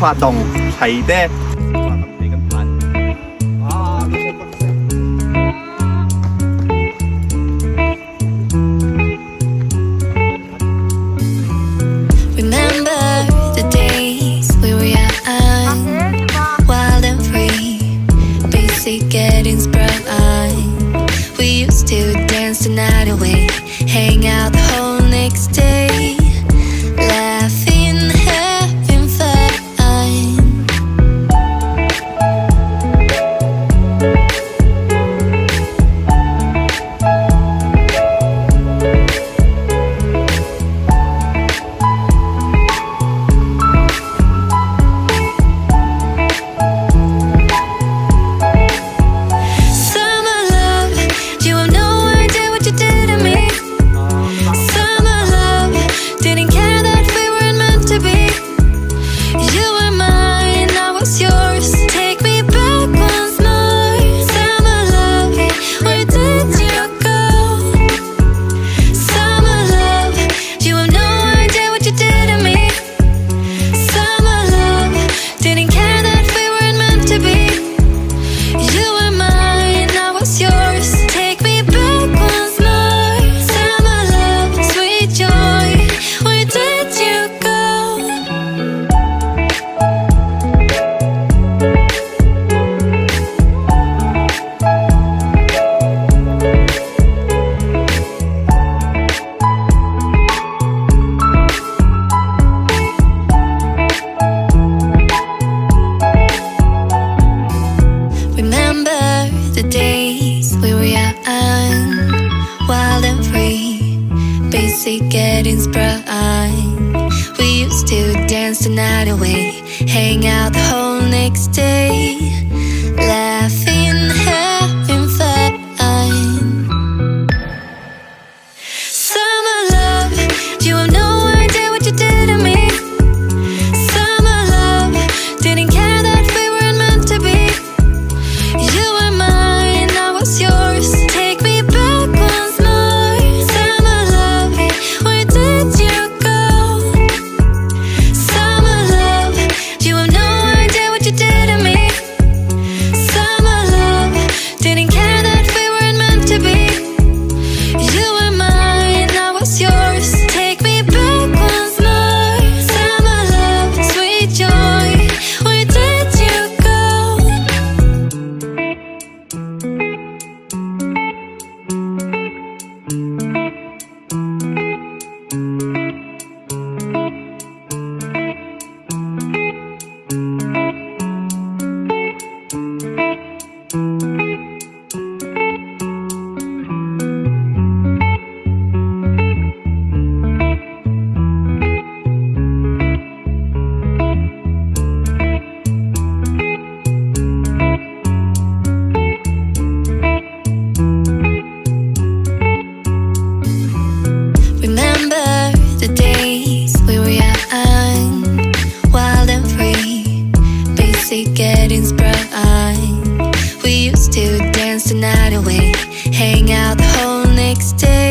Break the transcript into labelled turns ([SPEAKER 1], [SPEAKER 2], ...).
[SPEAKER 1] khoa đồng thầy đe khoa đồng thầy cẩn thận
[SPEAKER 2] Remember the days we were young, wild and free, busy getting sprung. We used to dance the night away, hang out the whole next day, laughing, having fun. Summer love, you have no idea what you did to me. Summer love, didn't care that we weren't meant to be. You were mine, I was yours. Take me back once more. Summer love, where did you go? Summer love, you have no idea what you did to me. Summer love, didn't care that we weren't meant to be. You were mine, I was yours. Take me back once more. Summer love, sweet joy, where did you go? Remember the days we were young, wild and free, busy getting sprung. We used to dance the night away, hang out the whole next day, laughing, having fun. Summer love, you have no idea what you did to me. Summer love, didn't care that we weren't meant to be. You were mine, I was yours. Take me back once more. Summer love, where did you go? Summer love, you have no idea what you did to me. Summer love, didn't care that we weren't meant to be. You were mine, I was yours. Take me back once more. Summer love, sweet joy, where did you go? Remember the days we were young, wild and free, busy getting sprung. We used to dance the night away, hang out the whole next day,